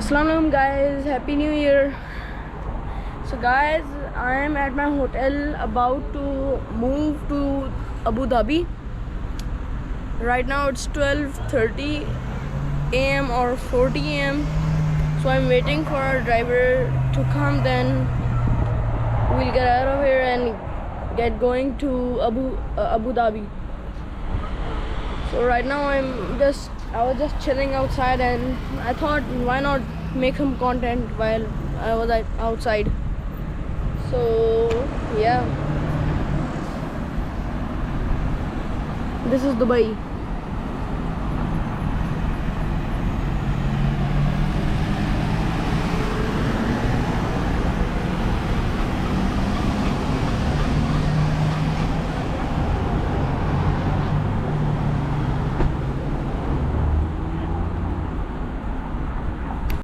Assalamualaikum guys, happy new year. So guys, I am at my hotel about to move to Abu Dhabi. Right now it's 12:30 a.m. or 40 a.m. So I'm waiting for our driver to come, then we'll get out of here and get going to Abu Dhabi. So right now I was just chilling outside, and I thought, why not make some content while I was outside. So yeah, this is Dubai.